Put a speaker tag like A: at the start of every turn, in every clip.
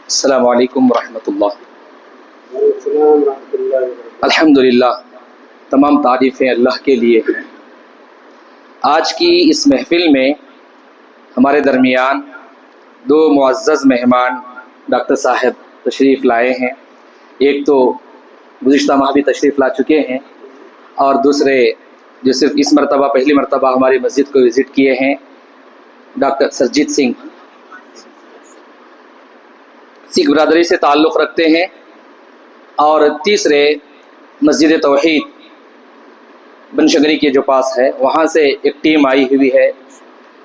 A: السلام علیکم ورحمۃ اللہ۔ الحمدللہ، تمام تعریفیں اللہ کے لیے ہیں۔ آج کی اس محفل میں ہمارے درمیان دو معزز مہمان ڈاکٹر صاحب تشریف لائے ہیں۔ ایک تو گزشتہ ماہ بھی تشریف لا چکے ہیں، اور دوسرے جو صرف اس مرتبہ پہلی مرتبہ ہماری مسجد کو وزٹ کیے ہیں، ڈاکٹر سرجیت سنگھ، سکھ برادری سے تعلق رکھتے ہیں۔ اور تیسرے مسجد توحید بنشگری کے جو پاس ہے، وہاں سے ایک ٹیم آئی ہوئی ہے،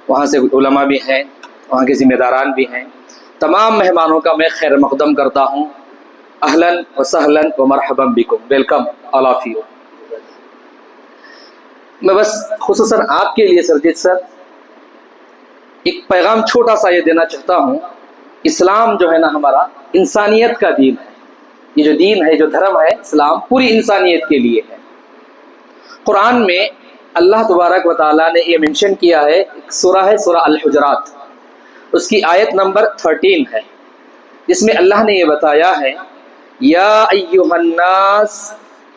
A: وہاں سے علماء بھی ہیں، وہاں کے ذمہ داران بھی ہیں۔ تمام مہمانوں کا میں خیر مقدم کرتا ہوں۔ اہلاً و سہلاً و مرحبا بکم، ویلکم آل آف یو۔ میں بس خصوصاً آپ کے لیے سرجیت سر ایک پیغام چھوٹا سا یہ دینا چاہتا ہوں۔ اسلام جو ہے نا ہمارا انسانیت کا دین ہے۔ یہ جو دین ہے، جو دھرم ہے اسلام، پوری انسانیت کے لیے ہے۔ قرآن میں اللہ تبارک و تعالیٰ نے یہ منشن کیا ہے، ایک سورہ ہے سورہ الحجرات، اس کی آیت نمبر 13 ہے، جس میں اللہ نے یہ بتایا ہے، یا ایھا الناس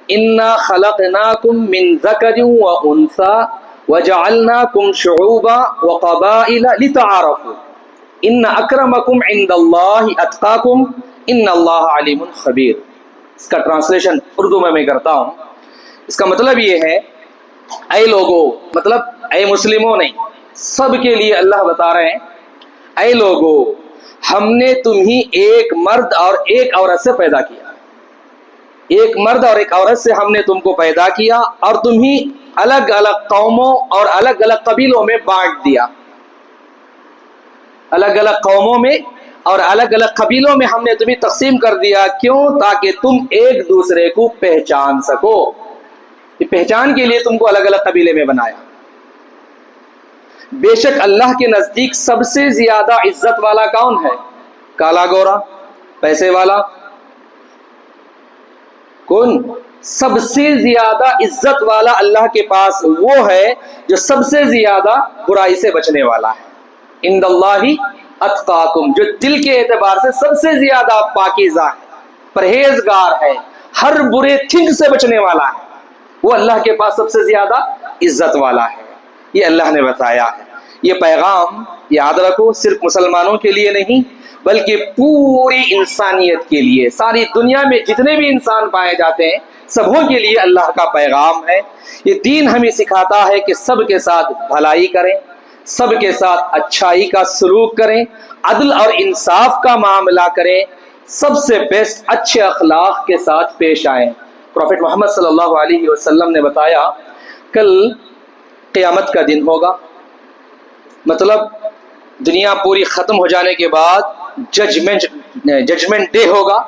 A: انا خلقناکم من ذکر و انثی وجعلناکم شعوبا وقبائل لتعارفوا ان اکرمکم عند اللہ اتقاکم ان اللہ علیم خبیر۔ اس کا ٹرانسلیشن اردو میں کرتا ہوں۔ اس کا مطلب یہ ہے، اے لوگو، مطلب اے مسلموں نہیں، سب کے لیے اللہ بتا رہے ہیں، اے لوگو، ہم نے تمہیں ایک مرد اور ایک عورت سے پیدا کیا۔ ایک مرد اور ایک عورت سے ہم نے تم کو پیدا کیا، اور تمہیں الگ الگ قوموں اور الگ الگ قبیلوں میں بانٹ دیا۔ الگ الگ قوموں میں اور الگ الگ قبیلوں میں ہم نے تمہیں تقسیم کر دیا۔ کیوں؟ تاکہ تم ایک دوسرے کو پہچان سکو۔ یہ پہچان کے لیے تم کو الگ الگ قبیلے میں بنایا۔ بے شک اللہ کے نزدیک سب سے زیادہ عزت والا کون ہے؟ کالا گورا، پیسے والا، کون؟ سب سے زیادہ عزت والا اللہ کے پاس وہ ہے جو سب سے زیادہ برائی سے بچنے والا ہے۔ عند اللہ اتقاکم، جو دل کے اعتبار سے سب سے زیادہ پاکیزہ ہے، پرہیزگار ہے، ہر برے تھنگ سے بچنے والا ہے، وہ اللہ کے پاس سب سے زیادہ عزت والا ہے۔ یہ اللہ نے بتایا ہے۔ یہ پیغام یاد رکھو، صرف مسلمانوں کے لیے نہیں بلکہ پوری انسانیت کے لیے، ساری دنیا میں جتنے بھی انسان پائے جاتے ہیں سبوں کے لیے اللہ کا پیغام ہے۔ یہ دین ہمیں سکھاتا ہے کہ سب کے ساتھ بھلائی کریں، سب کے ساتھ اچھائی کا سلوک کریں، عدل اور انصاف کا معاملہ کریں، سب سے بیسٹ اچھے اخلاق کے ساتھ پیش آئیں۔ پروفیٹ محمد صلی اللہ علیہ وسلم نے بتایا، کل قیامت کا دن ہوگا، مطلب دنیا پوری ختم ہو جانے کے بعد ججمنٹ ڈے ہوگا۔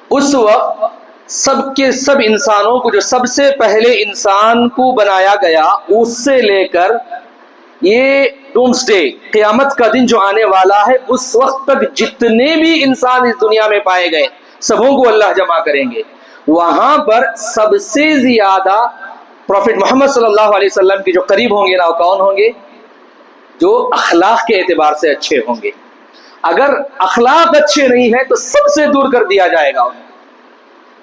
A: اس وقت سب کے سب انسانوں کو، جو سب سے پہلے انسان کو بنایا گیا، اس سے لے کر یہ ڈومس ڈے، قیامت کا دن جو آنے والا ہے، اس وقت تک جتنے بھی انسان اس دنیا میں پائے گئے سبوں کو اللہ جمع کریں گے۔ وہاں پر سب سے زیادہ پروفیٹ محمد صلی اللہ علیہ وسلم کے جو قریب ہوں گے نا، وہ کون ہوں گے؟ جو اخلاق کے اعتبار سے اچھے ہوں گے۔ اگر اخلاق اچھے نہیں ہیں تو سب سے دور کر دیا جائے گا انہیں۔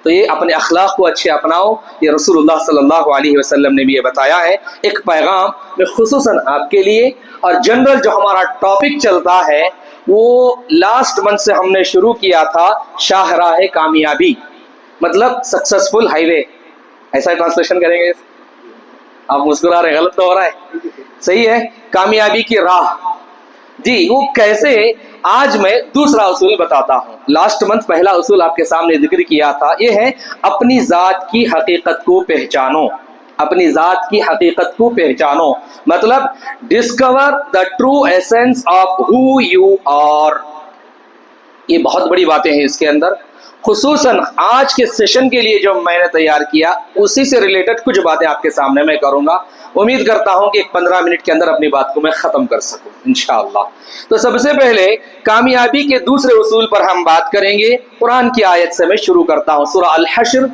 A: تو یہ اپنے اخلاق کو اچھے اپناؤ، یہ رسول اللہ صلی اللہ علیہ وسلم نے بھی یہ بتایا ہے۔ ایک پیغام میں خصوصاً آپ کے لیے، اور جنرل جو ہمارا ٹاپک چلتا ہے وہ لاسٹ منتھ سے ہم نے شروع کیا تھا، شاہراہ کامیابی، مطلب سکسسفل ہائی وے، ایسا ٹرانسلیشن کریں گے؟ آپ مسکرا رہے ہیں، غلط تو ہو رہا ہے؟ صحیح ہے، کامیابی کی راہ۔ جی، وہ کیسے؟ آج میں دوسرا اصول بتاتا ہوں۔ لاسٹ منتھ پہلا اصول آپ کے سامنے ذکر کیا تھا، یہ ہے اپنی ذات کی حقیقت کو پہچانو۔ اپنی ذات کی حقیقت کو پہچانو، مطلب discover the true essence of who you are. یہ بہت بڑی باتیں ہیں اس کے اندر۔ خصوصاً آج کے سیشن کے لیے جو میں نے تیار کیا، اسی سے ریلیٹڈ کچھ باتیں آپ کے سامنے میں کروں گا۔ امید کرتا ہوں کہ 15 منٹ کے اندر اپنی بات کو میں ختم کر سکوں انشاءاللہ۔ تو سب سے پہلے کامیابی کے دوسرے اصول پر ہم بات کریں گے۔ قرآن کی آیت سے میں شروع کرتا ہوں، سورہ الحشر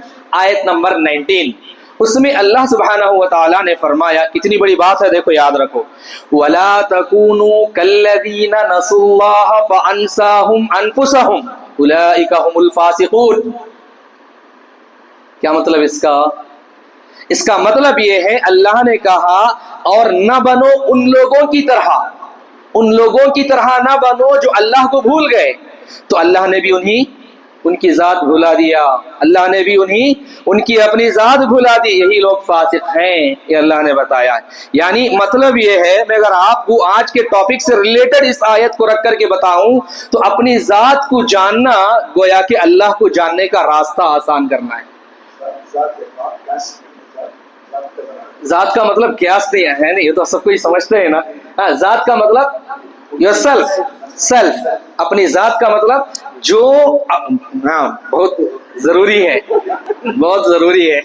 A: آیت نمبر 19۔ اس میں اللہ سبحانہ و تعالیٰ نے فرمایا، کتنی بڑی بات ہے، دیکھو یاد رکھو، وَلَا تَكُونُوا كَالَّذِينَ نَسُوا اللَّهَ فَأَنسَاهُمْ أَنفُسَهُمْ اولئک هم الفاسقون. کیا مطلب اس کا؟ اس کا مطلب یہ ہے اللہ نے کہا اور نہ بنو ان لوگوں کی طرح، ان لوگوں کی طرح نہ بنو جو اللہ کو بھول گئے. تو اللہ نے بھی ان کی ذات بھلا دیا، اللہ نے بھی ان کی اپنی ذات بھلا دی. یہی لوگ فاسق ہیں، یہ اللہ نے بتایا ہے. یعنی مطلب یہ ہے، میں اگر آپ کو آج کے ٹاپک سے ریلیٹڈ اس آیت کو رکھ کر کے بتاؤں تو اپنی ذات کو جاننا گویا کہ اللہ کو جاننے کا راستہ آسان کرنا ہے. ذات کا مطلب قیاس نہیں ہے نا، یہ تو سب کوئی سمجھتے ہیں نا. ذات کا مطلب یور سیلف، سیلف اپنی ذات کا مطلب جو بہت ضروری ہے، بہت ضروری ہے.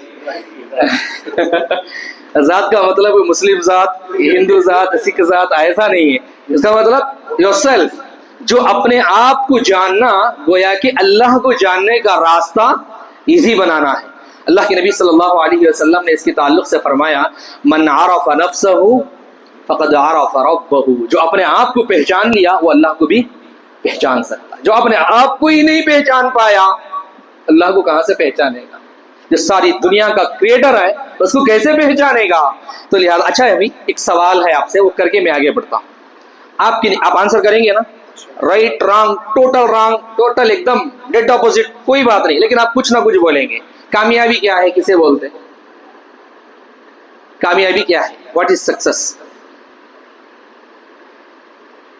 A: ذات کا مطلب مسلم ذات، ہندو ذات، سکھ ذات ایسا نہیں ہے. اس کا مطلب یور سیلف، جو اپنے آپ کو جاننا گویا کہ اللہ کو جاننے کا راستہ ایزی بنانا ہے. اللہ کے نبی صلی اللہ علیہ وسلم نے اس کے تعلق سے فرمایا من عرف نفسہ فقد عرف ربہ. جو اپنے آپ کو پہچان لیا وہ اللہ کو بھی پہچان سکتا. جو اپنے آپ کو ہی نہیں پہچان پایا اللہ کو کہاں سے پہچانے گا؟ جو ساری دنیا کا کریٹر ہے اس کو کیسے پہچانے گا؟ تو لہٰذا اچھا ہے ابھی ایک سوال ہے آپ سے، وہ کر کے میں آگے بڑھتا ہوں. آپ آنسر کریں گے نا؟ Right, wrong, total wrong, total ایک دم ڈیڈ اپوزٹ، کوئی بات نہیں، لیکن آپ کچھ نہ کچھ بولیں گے. کامیابی کیا ہے کسے بولتے ہیں؟ کامیابی کیا ہے؟ What is success?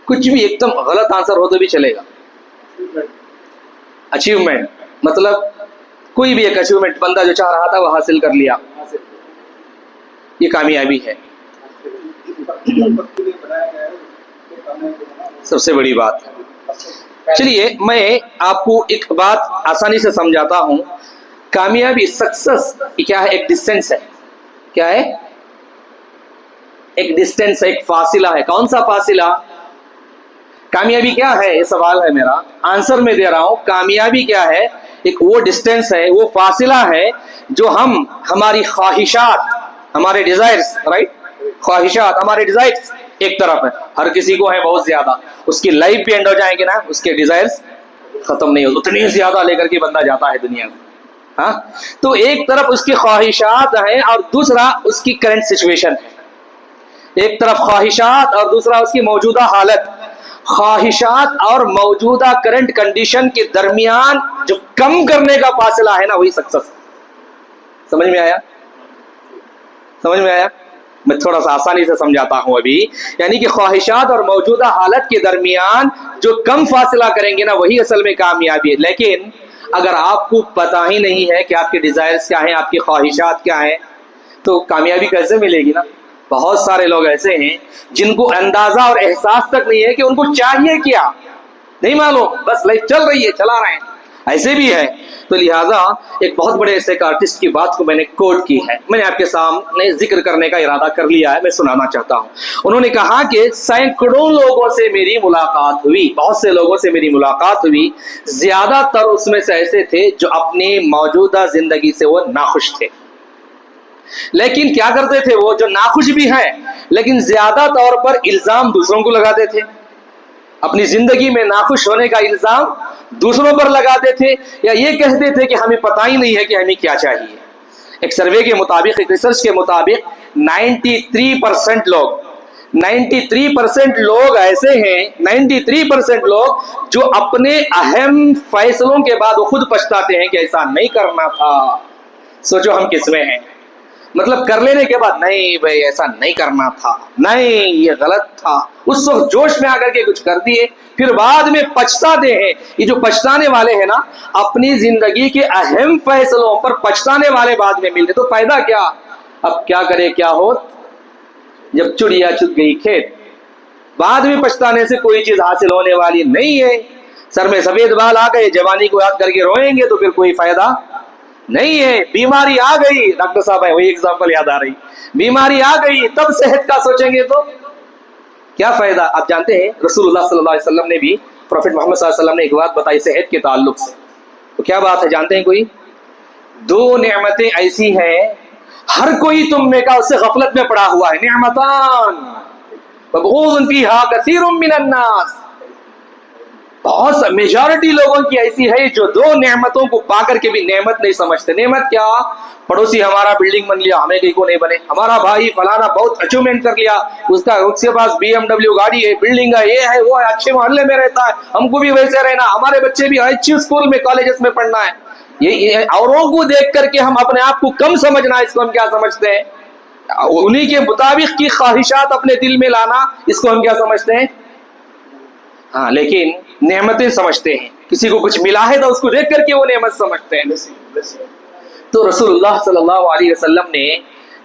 A: کچھ بھی ایک دم غلط آنسر ہو تو بھی چلے گا. اچیومنٹ مطلب کوئی بھی ایک اچیومنٹ بندہ جو چاہ رہا تھا وہ حاصل کر لیا، یہ کامیابی ہے. سب سے بڑی بات ہے. چلیے میں آپ کو ایک بات آسانی سے سمجھاتا ہوں. کامیابی، سکسس کیا ہے؟ ایک ڈسٹینس ہے. کیا ہے؟ ایک ڈسٹینس، ایک فاصلہ ہے. کون سا فاصلہ؟ کامیابی کیا ہے؟ یہ سوال ہے میرا، آنسر میں دے رہا ہوں. کامیابی کیا ہے؟ ایک وہ ڈسٹینس ہے، وہ فاصلہ ہے جو ہماری خواہشات، ہمارے ڈیزائرز، رائٹ، خواہشات، ہمارے ڈیزائرز ایک طرف ہے. ہر کسی کو ہے بہت زیادہ، اس کی لائف بھی اینڈ ہو جائے گی نا، اس کے ڈیزائرز ختم نہیں ہو، اتنی زیادہ لے کر کے بندہ جاتا ہے دنیا میں. ہاں، تو ایک طرف اس کی خواہشات ہیں اور دوسرا اس کی کرنٹ سچویشن ہے. ایک طرف خواہشات اور دوسرا اس کی موجودہ حالت. خواہشات اور موجودہ کرنٹ کنڈیشن کے درمیان جو کم کرنے کا فاصلہ ہے نا، وہی سکسس. سمجھ میں آیا؟ سمجھ میں آیا؟ میں تھوڑا سا آسانی سے سمجھاتا ہوں ابھی. یعنی کہ خواہشات اور موجودہ حالت کے درمیان جو کم فاصلہ کریں گے نا، وہی اصل میں کامیابی ہے. لیکن اگر آپ کو پتہ ہی نہیں ہے کہ آپ کے ڈیزائرز کیا ہیں، آپ کی خواہشات کیا ہیں، تو کامیابی کیسے ملے گی نا؟ بہت سارے لوگ ایسے ہیں جن کو اندازہ اور احساس تک نہیں ہے کہ ان کو چاہیے کیا، نہیں معلوم، بس لائف چل رہی ہے، چلا رہے ہیں. ایسے بھی ہے. تو لہٰذا ایک بہت بڑے ایسے آرٹسٹ کی بات کو میں نے کوٹ کی ہے، میں نے آپ کے سامنے ذکر کرنے کا ارادہ کر لیا ہے، میں سنانا چاہتا ہوں. انہوں نے کہا کہ سینکڑوں لوگوں سے میری ملاقات ہوئی، بہت سے لوگوں سے میری ملاقات ہوئی، زیادہ تر اس میں سے ایسے تھے جو اپنی موجودہ زندگی سے وہ ناخوش تھے. لیکن کیا کرتے تھے وہ؟ جو ناخوش بھی ہیں لیکن زیادہ طور پر الزام دوسروں کو لگاتے تھے. اپنی زندگی میں ناخوش ہونے کا الزام دوسروں پر لگاتے تھے، یا یہ کہتے تھے کہ ہمیں پتہ ہی نہیں ہے کہ ہمیں کیا چاہیے. ایک سروے کے مطابق، ایک ریسرچ کے مطابق 93% لوگ ایسے ہیں، 93% لوگ جو اپنے اہم فیصلوں کے بعد وہ خود پچھتاتے ہیں کہ ایسا نہیں کرنا تھا. سوچو ہم کس میں ہیں؟ مطلب کر لینے کے بعد نہیں بھائی ایسا نہیں کرنا تھا، نہیں یہ غلط تھا، اس وقت جوش میں آ کر کے کچھ کر دیے، پھر بعد میں پچھتاتے ہیں. یہ جو پچھتانے والے ہیں نا، اپنی زندگی کے اہم فیصلوں پر پچھتانے والے بعد میں ملتے، تو فائدہ کیا؟ اب کیا کرے کیا ہو، جب چڑیا چگ گئی کھیت. بعد میں پچھتانے سے کوئی چیز حاصل ہونے والی نہیں ہے. سر میں سفید بال آ گئے، جوانی کو یاد کر کے روئیں گے تو پھر کوئی فائدہ نہیں ہے. بیماری آ گئی، ڈاکٹر صاحب ہے وہی ایگزامپل یاد آ رہی، بیماری آ گئی تب صحت کا سوچیں گے تو کیا فائدہ. آپ جانتے ہیں رسول اللہ صلی اللہ علیہ وسلم نے بھی، پروفیٹ محمد صلی اللہ علیہ وسلم نے ایک بات بتائی صحت کے تعلق سے. تو کیا بات ہے جانتے ہیں کوئی؟ 2 نعمتیں ایسی ہیں ہر کوئی تم میں کا اس سے غفلت میں پڑا ہوا ہے. نعمتان مبغوض فیہا کثیر من الناس. بہت میجورٹی لوگوں کی ایسی ہے جو دو نعمتوں کو پا کر کے بھی نعمت نہیں سمجھتے. نعمت کیا؟ پڑوسی ہمارا بلڈنگ بن لیا, ہمیں کہیں کو نہیں بنے. ہمارا بھائی فلانا بہت اچیومنٹ کر لیا, اس کے پاس BMW گاڑی ہے, بلڈنگ ہے, یہ ہے وہ ہے, اچھے محلے میں رہتا ہے, ہم کو بھی ویسے رہنا, ہمارے بچے بھی اچھی اسکول میں کالجز میں پڑھنا ہے. یہ اوروں کو دیکھ کر کے ہم اپنے آپ کو کم سمجھنا, اس کو ہم کیا سمجھتے ہیں؟ انہی کے مطابق کی خواہشات اپنے دل میں لانا, اس کو ہم کیا سمجھتے ہیں؟ ہاں, لیکن نعمتیں سمجھتے ہیں. کسی کو کچھ ملا ہے تو اس کو دیکھ کر کے وہ نعمت سمجھتے ہیں. تو رسول اللہ صلی اللہ علیہ وسلم نے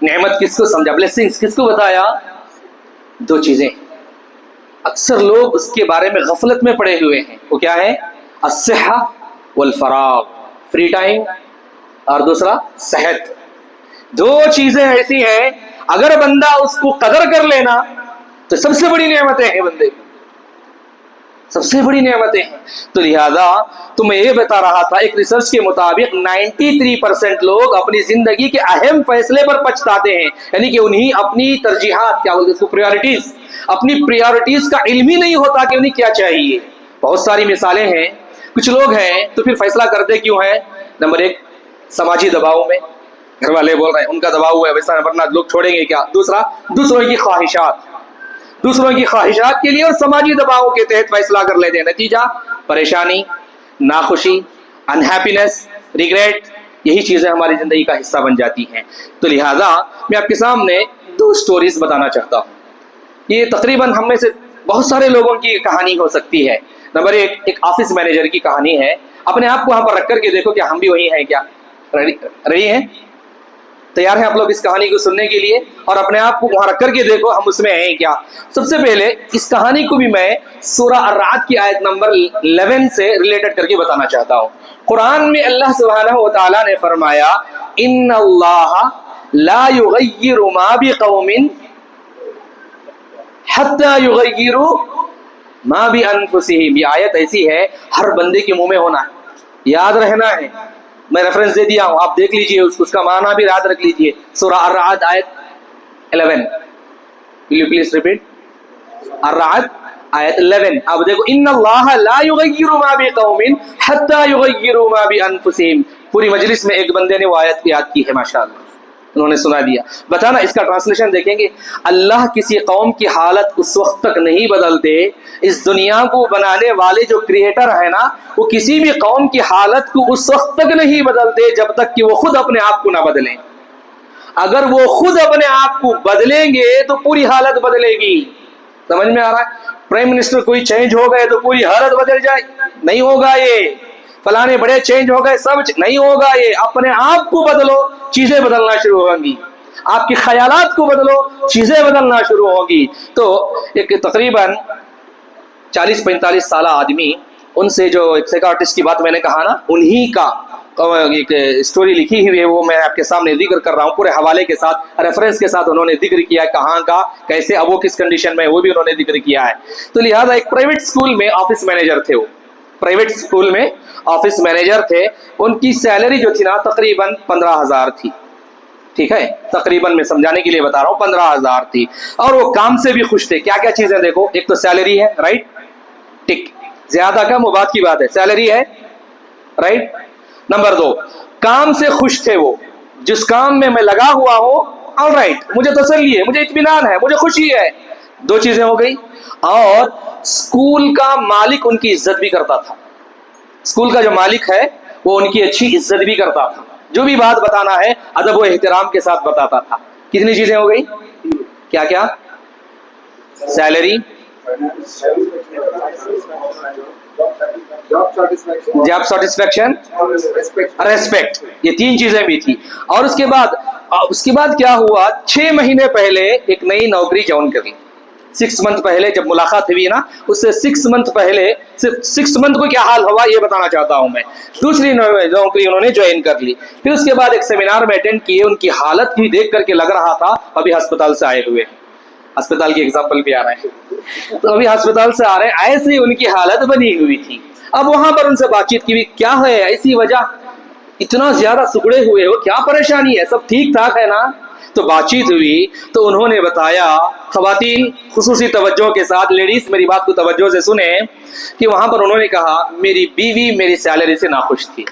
A: نعمت کس کو سمجھا, بلیسنگز کس کو بتایا؟ دو چیزیں اکثر لوگ اس کے بارے میں غفلت میں پڑے ہوئے ہیں. وہ کیا ہے؟ الصحہ والفراغ, فری ٹائم, اور دوسرا صحت. دو چیزیں ایسی ہیں اگر بندہ اس کو قدر کر لینا تو سب سے بڑی نعمتیں ہیں بندے کی, سب سے بڑی نعمتیں ہیں. تو لہذا تو میں یہ بتا رہا تھا, ایک ریسرچ کے مطابق 93% لوگ اپنی زندگی کے اہم فیصلے پر پچھتاتے ہیں, یعنی کہ انہیں اپنی ترجیحات, کیا بولتے ہیں اس کو, پریورٹیز, اپنی پریورٹیز کا علم ہی نہیں ہوتا کہ انہیں کیا چاہیے. بہت ساری مثالیں ہیں. کچھ لوگ ہیں تو پھر فیصلہ کرتے کیوں ہیں؟ نمبر 1 سماجی دباؤ میں, گھر والے بول رہے ہیں, ان کا دباؤ ہے ویسا, ورنہ لوگ چھوڑیں گے کیا. دوسرا دوسروں کی خواہشات, دوسروں کی خواہشات کے لیے اور سماجی دباؤ کے تحت فیصلہ کر لیتے ہیں. نتیجہ پریشانی, ناخوشی, انہیپینس, ریگریٹ, یہی چیزیں ہماری زندگی کا حصہ بن جاتی ہیں. تو لہٰذا میں آپ کے سامنے 2 سٹوریز بتانا چاہتا ہوں. یہ تقریباً ہم میں سے بہت سارے لوگوں کی کہانی ہو سکتی ہے. نمبر 1 ایک آفس مینیجر کی کہانی ہے. اپنے آپ کو وہاں پر رکھ کر کے دیکھو کہ ہم بھی وہی ہیں کیا. رہی ہیں؟ تیار ہیں آپ لوگ اس کہانی کو سننے کے لیے؟ اور اپنے آپ کو وہاں رکھ کر کے دیکھو ہم اس میں ہیں کیا. سب سے پہلے اس کہانی کو بھی میں سورہ الرعد کی آیت نمبر 11 سے ریلیٹڈ کر کے بتانا چاہتا ہوں. قرآن میں اللہ سبحانہ و تعالیٰ نے فرمایا, ان اللہ لا یغیر ما بقوم حتی یغیروا ما بانفسہم. یہ آیت ایسی ہے ہر بندے کے منہ میں ہونا ہے, یاد رہنا ہے. میں ریفرنس دے دیا ہوں, آپ دیکھ لیجئے, اس کا معنی بھی یاد رکھ لیجئے. سورہ الرعد آیت 11. Will you please repeat? الرعد آیت 11. اب دیکھو, ان اللہ لا یغیر ما بقوم حتی یغیروا ما بانفسہم. پوری مجلس میں ایک بندے نے وہ آیت یاد کی ہے, ماشاءاللہ, انہوں نے سنا دیا. بتانا اس کا ٹرانسلیشن دیکھیں گے. اللہ کسی قوم کی حالت اس وقت تک نہیں بدلتے, اس دنیا کو بنانے والے جو کریٹر ہے نا, وہ کسی بھی قوم کی حالت کو اس وقت تک نہیں بدلتے جب تک کہ وہ خود اپنے آپ کو نہ بدلیں. اگر وہ خود اپنے آپ کو بدلیں گے تو پوری حالت بدلے گی. سمجھ میں آ رہا ہے؟ پرائم منسٹر کوئی چینج ہو گئے تو پوری حالت بدل جائے؟ نہیں ہوگا. یہ فلانے بڑے چینج ہو گئے سب نہیں ہوگا. یہ اپنے آپ کو بدلو, چیزیں بدلنا شروع ہوں گی. آپ کے خیالات کو بدلو, چیزیں بدلنا شروع ہوگی. تو ایک تقریباً 40-45 سالہ آدمی, ان سے جو ایک سائیکارٹسٹ کی بات میں نے کہا نا, انہی کا ایک اسٹوری لکھی ہوئی ہے, وہ میں آپ کے سامنے ذکر کر رہا ہوں پورے حوالے کے ساتھ, ریفرنس کے ساتھ. انہوں نے ذکر کیا ہے کہاں کا, کیسے, اب وہ کس کنڈیشن میں, وہ بھی انہوں نے ذکر کیا ہے. تو لہٰذا ایک پرائیویٹ اسکول میں آفس مینیجر تھے. وہ پرائیویٹ اسکول میں آفس مینیجر تھے. ان کی سیلری جو تھی نا تقریباً 15,000 تھی. ٹھیک ہے, تقریباً میں سمجھانے کے لیے بتا رہا ہوں, 15,000 تھی. اور وہ کام سے بھی خوش تھے. کیا کیا چیزیں دیکھو, ایک تو سیلری ہے, رائٹ, ٹک, زیادہ کم وہ بات کی بات ہے, سیلری ہے, رائٹ. نمبر 2, کام سے خوش تھے. وہ جس کام میں لگا ہوا ہوں, آل رائٹ, مجھے تسلی ہے, مجھے اطمینان ہے, مجھے خوشی ہے. 2 چیزیں ہو گئی. اور اسکول کا مالک ان کی عزت بھی کرتا تھا. اسکول کا جو مالک ہے وہ ان کی اچھی عزت بھی کرتا تھا. جو بھی بات بتانا ہے ادب و احترام کے ساتھ بتاتا تھا. کتنی چیزیں ہو گئی؟ کیا کیا؟ سیلری, جاب سیٹسفیکشن, ریسپیکٹ, یہ 3 چیزیں بھی تھی. اور اس کے بعد کیا ہوا, 6 مہینے پہلے ایک نئی نوکری جوائن کر لی. 6 منتھ پہلے جب ملاقات ہوئی نا, اس سے 6 منتھ پہلے, صرف 6 منتھ کو کیا حال ہوا یہ بتانا چاہتا ہوں میں. دوسری نوکری انہوں نے جوائن کر لی. پھر اس کے بعد ایک سیمینار میں اٹینڈ کیے. ان کی حالت بھی دیکھ کر کے لگ رہا تھا ابھی ہسپتال سے آئے ہوئے. ہسپتال کی ایگزامپل بھی آ رہے ہیں, تو ابھی ہسپتال سے آ رہے ہیں, ایسی ان کی حالت بنی ہوئی تھی. اب وہاں پر ان سے بات چیت کی بھی, کیا ہے ایسی وجہ, اتنا زیادہ سکڑے ہوئے ہو, کیا پریشانی ہے, سب ٹھیک ٹھاک ہے نا؟ تو بات چیت ہوئی تو انہوں نے بتایا، خواتین خصوصی توجہ کے ساتھ، لیڈیز میری بات کو توجہ سے سنیں، کہ وہاں پر انہوں نے کہا میری بیوی میری سیلری سے ناخوش تھی.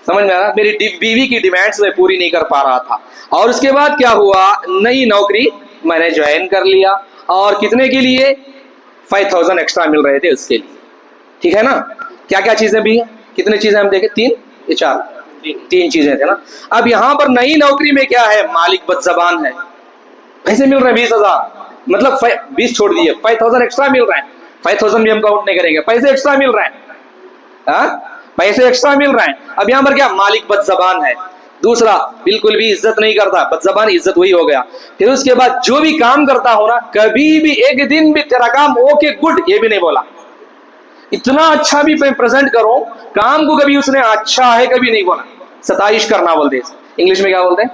A: سمجھ میں آیا؟ میری بیوی کی ڈیمانڈز میں پوری نہیں کر پا رہا تھا. اور اس کے بعد کیا ہوا، نئی نوکری میں نے جوائن کر لیا، اور کتنے کے لیے؟ 5000 ایکسٹرا مل رہے تھے اس کے لیے. ٹھیک ہے نا؟ کیا کیا چیزیں بھی ہیں؟ کتنے چیزیں ہم دیکھیں؟ 3 یا 4؟ 3 چیزیں تھے نا. اب یہاں پر نئی نوکری میں کیا ہے؟ مالک بد زبان ہے. پیسے مل رہے ہیں 20000، مطلب 20 چھوڑ دیے، 5000 ایکسٹرا مل رہے ہیں. 5000 بھی ہم کاؤنٹ نہیں کریں گے، پیسے ایکسٹرا مل رہے ہیں، پیسے ایکسٹرا مل رہے ہیں. اب یہاں پر کیا؟ مالک بد زبان ہے. دوسرا، بالکل بھی عزت نہیں کرتا، بد زبان عزت وہی ہو گیا. پھر اس کے بعد جو بھی کام کرتا ہو نا، کبھی بھی ایک دن بھی تیرا کام اوکے گڈ یہ بھی نہیں بولا. اتنا اچھا بھی پریزنٹ کرو، کام کو کبھی اس نے اچھا ہے کبھی نہیں بولا. ستائش کرنا بولتے ہیں انگلش میں، کیا بولتے ہیں؟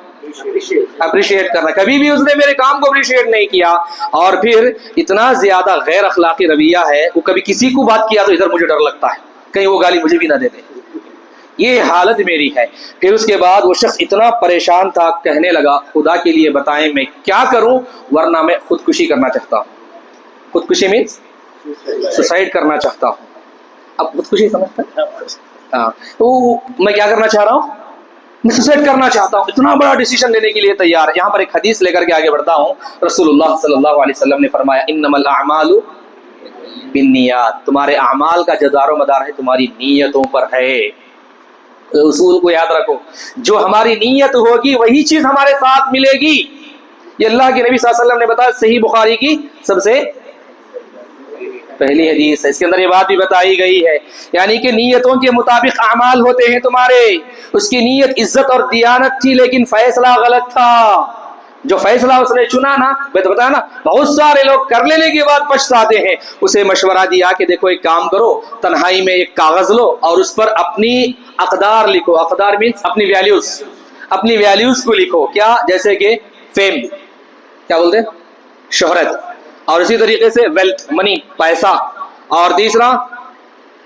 A: اپریشیٹ کرنا. کبھی بھی اس نے میرے کام کو اپریشیٹ نہیں کیا. اور پھر اتنا زیادہ غیر اخلاقی رویہ ہے، وہ کبھی کسی کو بات کیا تو ادھر مجھے ڈر لگتا ہے کہیں وہ گالی مجھے بھی نہ دے دے. یہ حالت میری ہے. پھر اس کے بعد وہ شخص اتنا پریشان تھا، کہنے لگا خدا کے لیے بتائیں میں کیا کروں، ورنہ میں خودکشی کرنا چاہتا ہوں. خودکشی مینس سوسائڈ کرنا چاہتا ہوں. اب خودکشی سمجھتا ہے؟ ہاں. تو میں کیا کرنا چاہ رہا ہوں؟ میں سوسائڈ کرنا چاہتا ہوں. اتنا بڑا ڈیسیژن لینے کے لیے تیار. یہاں پر ایک حدیث لے کر کے آگے بڑھتا ہوں. رسول اللہ صلی اللہ علیہ وسلم نے فرمایا انما الاعمال بالنیات، تمہارے اعمال کا جو دار و مدار ہے تمہاری نیتوں پر ہے. اصول کو یاد رکھو، جو ہماری نیت ہوگی وہی چیز ہمارے ساتھ ملے گی. یہ اللہ کے نبی صلی اللہ علیہ وسلم نے بتایا، صحیح بخاری کی سب سے پہلی حدیث ہے. اس کے اندر یہ بات بھی بتائی گئی ہے، یعنی کہ نیتوں کے مطابق اعمال ہوتے ہیں تمہارے. اس کی نیت عزت اور دیانت تھی، لیکن فیصلہ غلط تھا. جو فیصلہ اس نے چنا نا، میں تو بتایا نا، بہت سارے لوگ کر لینے کے بعد پچھتاتے ہیں. اسے مشورہ دیا کہ دیکھو ایک کام کرو، تنہائی میں ایک کاغذ لو اور اس پر اپنی اقدار لکھو. اقدار مینس اپنی ویلیوز، اپنی ویلیوز کو لکھو. کیا؟ جیسے کہ فیم، کیا بولتے ہیں؟ شہرت. اور اسی طریقے سے ویلتھ، منی، پیسہ. اور تیسرا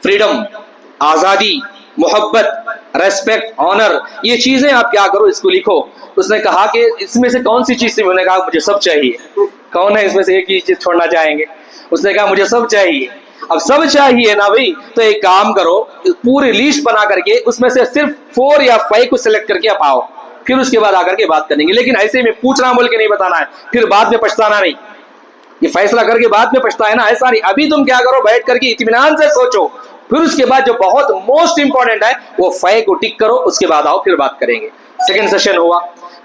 A: فریڈم، آزادی، محبت، ریسپیکٹ، آنر. یہ چیزیں آپ کیا کرو، اس کو لکھو. اس نے کہا کہ اس میں سے کون سی چیز تھی؟ انہوں نے کہا مجھے سب چاہیے. کون ہے اس میں سے ایک ہی چیز چھوڑنا چاہیں گے؟ اس نے کہا مجھے سب چاہیے. اب سب چاہیے نا بھائی، تو ایک کام کرو، پوری لیسٹ بنا کر کے اس میں سے صرف 4 یا 5 کو سلیکٹ کر کے آپ آؤ، پھر اس کے بعد آ کر کے بات کریں گے. لیکن ایسے میں پوچھنا بول کے نہیں بتانا ہے، پھر بعد میں پچھتانا نہیں. یہ فیصلہ کر کے بعد میں پچھتا ہے نا، ایسا نہیں. ابھی تم کیا کرو، بیٹھ کر کے اطمینان سے سوچو، پھر اس کے بعد جو بہت موسٹ امپورٹنٹ ہے وہ 5 کو ٹک کرو، اس کے بعد آؤ پھر بات کریں گے. سیکنڈ سیشن ہوا،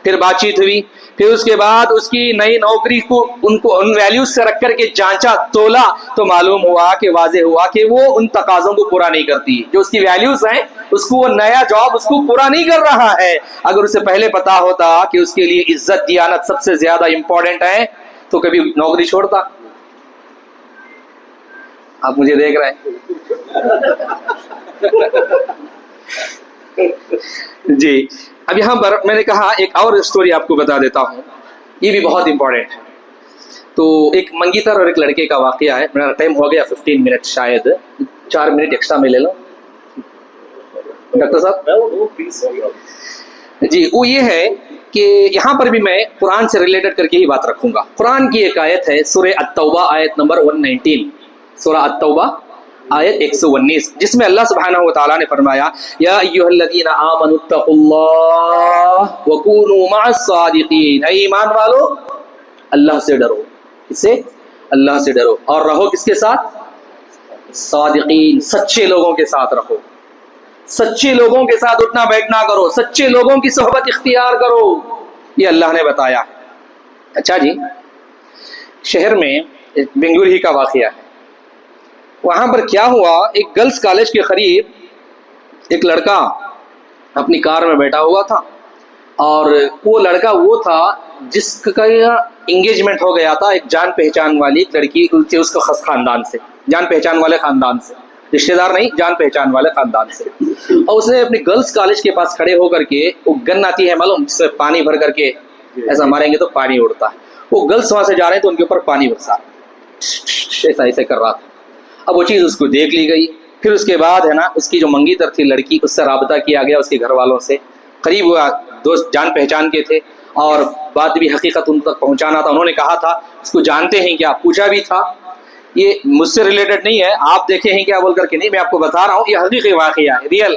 A: پھر بات چیت ہوئی. پھر اس کے بعد اس کی نئی نوکری کو ان ویلیوز سے رکھ کر کے جانچا، تولا، تو معلوم ہوا کہ واضح ہوا کہ وہ ان تقاضوں کو پورا نہیں کرتی. جو اس کی ویلیوز ہیں اس کو، وہ نیا جاب اس کو پورا نہیں کر رہا ہے. اگر اسے پہلے پتا ہوتا کہ اس کے لیے عزت دیانت سب سے زیادہ امپورٹنٹ ہے تو کبھی نوکری چھوڑتا. آپ مجھے دیکھ رہے ہیں جی. اب یہاں پر میں نے کہا ایک اور اسٹوری آپ کو بتا دیتا ہوں، یہ بھی بہت امپورٹنٹ ہے. تو ایک منگیتر اور ایک لڑکے کا واقعہ ہے. میرا ٹائم ہو گیا 15 منٹ، شاید 4 منٹ ایکسٹرا میں لے لوں ڈاکٹر صاحب. جی وہ یہ ہے کہ یہاں پر بھی میں قرآن سے ریلیٹڈ کر کے ہی بات رکھوں گا. قرآن کی ایک آیت ہے، سورہ التوبہ، آیت نمبر 119. سورہ التوبہ آیت 119، جس میں اللہ سبحانہ و تعالیٰ نے فرمایا یا ایھا الذین آمنوا اتقوا اللہ وکونوا مع الصادقین. اے ایمان والو، اللہ سے ڈرو. کس سے؟ اللہ سے ڈرو. اور رہو کس کے ساتھ؟ صادقین، سچے لوگوں کے ساتھ رہو. سچے لوگوں کے ساتھ اٹھنا بیٹھنا کرو، سچے لوگوں کی صحبت اختیار کرو. یہ اللہ نے بتایا. اچھا جی، شہر میں بنگلور ہی کا واقعہ ہے. وہاں پر کیا ہوا، ایک گرلز کالج کے قریب ایک لڑکا اپنی کار میں بیٹھا ہوا تھا، اور وہ لڑکا وہ تھا جس کا انگیجمنٹ ہو گیا تھا ایک جان پہچان والی لڑکی تھی، اس کا خاندان سے، جان پہچان والے خاندان سے، رشتہ دار نہیں، جان پہچان والے خاندان سے. اور اس نے اپنی گرلز کالج کے پاس کھڑے ہو کر کے، وہ گن آتی ہے معلوم، جس میں پانی بھر کر کے ایسا ماریں گے تو پانی اڑتا ہے، وہ گرلز وہاں سے جا رہے ہیں تو ان کے اوپر پانی برسا، ایسا ایسے کر رہا تھا. اب وہ چیز اس کو دیکھ لی گئی. پھر اس کے بعد ہے نا، اس کی جو منگیتر تھی لڑکی، اس سے رابطہ کیا گیا اس کے گھر والوں سے. قریب ہوا دوست جان پہچان کے تھے اور بات بھی حقیقت ان تک پہنچانا تھا. انہوں نے کہا تھا اس کو جانتے ہیں کیا, پوچھا بھی تھا. یہ مجھ سے ریلیٹڈ نہیں ہے, آپ دیکھے ہیں کیا بول کر کے نہیں, میں آپ کو بتا رہا ہوں یہ حقیقی واقعہ ہے, ریئل.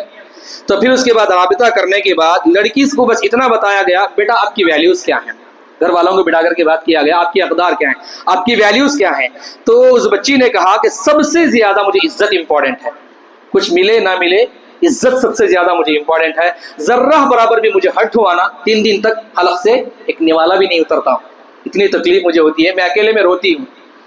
A: تو پھر اس کے بعد رابطہ کرنے کے بعد لڑکی کو بس اتنا بتایا گیا, بیٹا آپ کی ویلیوز کیا ہیں, گھر والوں کو بٹھا کر کے بات کیا گیا آپ کے اقدار کیا ہیں, آپ کی ویلیوز کیا ہیں. تو اس بچی نے کہا کہ سب سے زیادہ مجھے عزت امپورٹنٹ ہے, کچھ ملے نہ ملے عزت سب سے زیادہ مجھے امپورٹنٹ ہے. ذرہ برابر بھی مجھے ہرٹ ہوا نا 3 دن تک حلق سے ایک نوالا بھی نہیں اترتا ہوں, اتنی تکلیف مجھے ہوتی ہے, میں اکیلے میں روتی ہوں.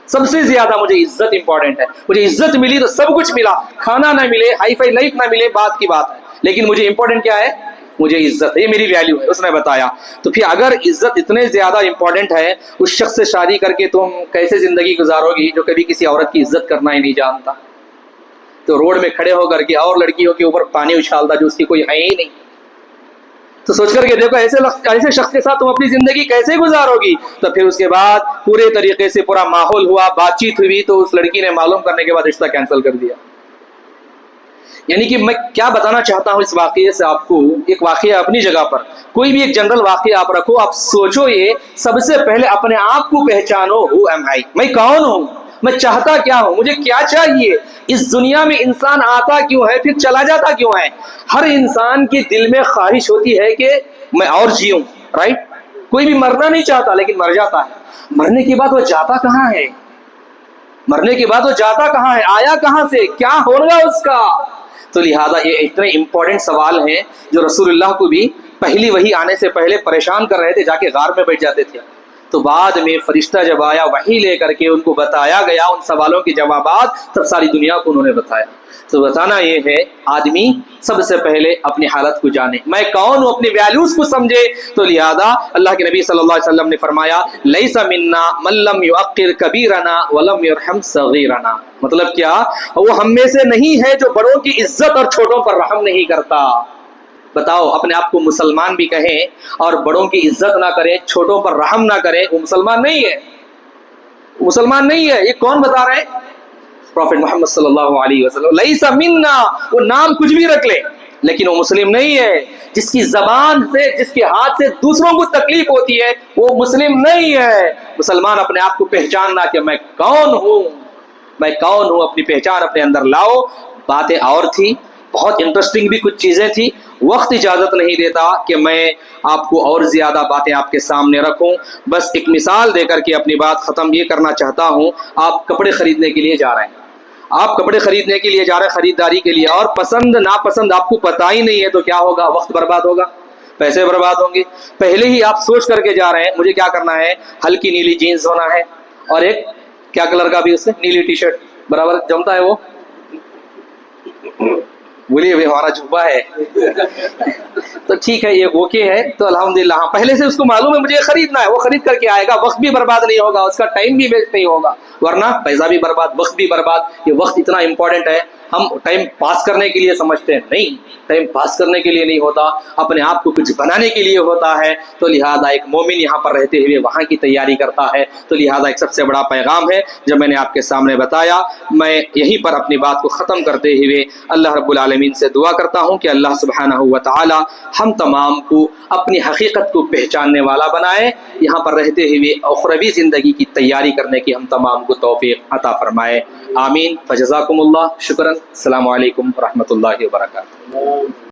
A: سب سے زیادہ مجھے عزت امپورٹنٹ ہے. مجھے عزت ملی تو سب کچھ ملا, کھانا نہ ملے, ہائی فائی لائف نہ ملے, بات کی بات ہے, لیکن مجھے امپورٹنٹ کیا ہے, مجھے عزت ہے, یہ میری ویلیو ہے. اس نے بتایا. تو پھر اگر عزت اتنے زیادہ امپورٹنٹ ہے, اس شخص سے شادی کر کے تم کیسے زندگی گزارو گی جو کبھی کسی عورت کی عزت کرنا ہی نہیں جانتا, تو روڈ میں کھڑے ہو کر کے اور لڑکیوں کے اوپر پانی اچھالتا جو اس کی کوئی ہے ہی نہیں. تو سوچ کر کے دیکھو ایسے شخص کے ساتھ تم اپنی زندگی کیسے گزارو گی. تو پھر اس کے بعد پورے طریقے سے پورا ماحول ہوا, بات چیت ہوئی, تو اس لڑکی نے معلوم کرنے کے بعد رشتہ کینسل کر دیا. یعنی کہ میں کیا بتانا چاہتا ہوں اس واقعے سے آپ کو, ایک واقعہ اپنی جگہ پر, کوئی بھی ایک جنرل واقعہ آپ رکھو, آپ سوچو یہ سب سے پہلے اپنے آپ کو پہچانو, ہو ایم آئی, میں کون ہوں, میں چاہتا کیا ہوں, مجھے کیا چاہیے, اس دنیا میں انسان آتا کیوں ہے, پھر چلا جاتا کیوں ہے. ہر انسان کے دل میں خواہش ہوتی ہے کہ میں اور جیوں, رائٹ. کوئی بھی مرنا نہیں چاہتا لیکن مر جاتا ہے. مرنے کے بعد وہ جاتا کہاں ہے, مرنے کے بعد وہ جاتا کہاں ہے, آیا کہاں سے, کیا ہوگا اس کا. تو لہذا یہ اتنے امپورٹنٹ سوال ہیں جو رسول اللہ کو بھی پہلی وحی آنے سے پہلے پریشان کر رہے تھے, جا کے غار میں بیٹھ جاتے تھے. تو بعد میں فرشتہ جب آیا وحی لے کر کے ان کو بتایا گیا ان سوالوں کے جوابات, تب ساری دنیا کو انہوں نے بتایا. تو بتانا یہ ہے آدمی سب سے پہلے اپنی حالت کو جانے, میں کون ہوں, اپنی ویلیوز کو سمجھے. تو لہذا اللہ کے نبی صلی اللہ علیہ وسلم نے فرمایا لیس منا من لم یعقر کبیرنا ولم یرحم صغیرنا. مطلب کیا, وہ ہم میں سے نہیں ہے جو بڑوں کی عزت اور چھوٹوں پر رحم نہیں کرتا. بتاؤ, اپنے آپ کو مسلمان بھی کہیں اور بڑوں کی عزت نہ کریں, چھوٹوں پر رحم نہ کریں, وہ مسلمان نہیں ہے, مسلمان نہیں ہے. یہ کون بتا رہے ہیں, پروفیٹ محمد صلی اللہ علیہ وسلم. لیس منا, وہ نام کچھ بھی رکھ لے لیکن وہ مسلم نہیں ہے. جس کی زبان سے, جس کے ہاتھ سے دوسروں کو تکلیف ہوتی ہے وہ مسلم نہیں ہے. مسلمان اپنے آپ کو پہچاننا کہ میں کون ہوں, میں کون ہوں, اپنی پہچان اپنے اندر لاؤ. باتیں اور تھی, بہت انٹرسٹنگ بھی کچھ چیزیں تھی, وقت اجازت نہیں دیتا کہ میں آپ کو اور زیادہ باتیں آپ کے سامنے رکھوں. بس ایک مثال دے کر کے اپنی بات ختم یہ کرنا چاہتا ہوں. آپ کپڑے خریدنے کے لیے جا رہے ہیں, آپ کپڑے خریدنے کے لیے جا رہے ہیں, خریداری کے لیے, اور پسند ناپسند آپ کو پتہ ہی نہیں ہے, تو کیا ہوگا, وقت برباد ہوگا, پیسے برباد ہوں گے. پہلے ہی آپ سوچ کر کے جا رہے ہیں مجھے کیا کرنا ہے, ہلکی نیلی جینز ہونا ہے اور ایک کیا کلر کا بھی اس سے نیلی ٹی شرٹ, برابر جمتا ہے وہ, بولیے بھائی ہمارا جھبا ہے تو ٹھیک ہے, یہ اوکے ہے. تو الحمدللہ ہاں, پہلے سے اس کو معلوم ہے مجھے یہ خریدنا ہے, وہ خرید کر کے آئے گا, وقت بھی برباد نہیں ہوگا, اس کا ٹائم بھی ویسٹ نہیں ہوگا, ورنہ پیسہ بھی برباد, وقت بھی برباد. یہ وقت اتنا امپورٹنٹ ہے, ہم ٹائم پاس کرنے کے لیے سمجھتے ہیں, نہیں, ٹائم پاس کرنے کے لیے نہیں ہوتا, اپنے آپ کو کچھ بنانے کے لیے ہوتا ہے. تو لہذا ایک مومن یہاں پر رہتے ہوئے وہاں کی تیاری کرتا ہے. تو لہذا ایک سب سے بڑا پیغام ہے جو میں نے آپ کے سامنے بتایا. میں یہیں پر اپنی بات کو ختم کرتے ہوئے اللہ رب العالمین سے دعا کرتا ہوں کہ اللہ سبحانہ و تعالی ہم تمام کو اپنی حقیقت کو پہچاننے والا بنائے, یہاں پر رہتے ہوئے اخروی زندگی کی تیاری کرنے کی ہم تمام کو توفیق عطا فرمائے. آمین. فجزاکم اللہ, شکرا. السلام علیکم ورحمۃ اللہ وبرکاتہ.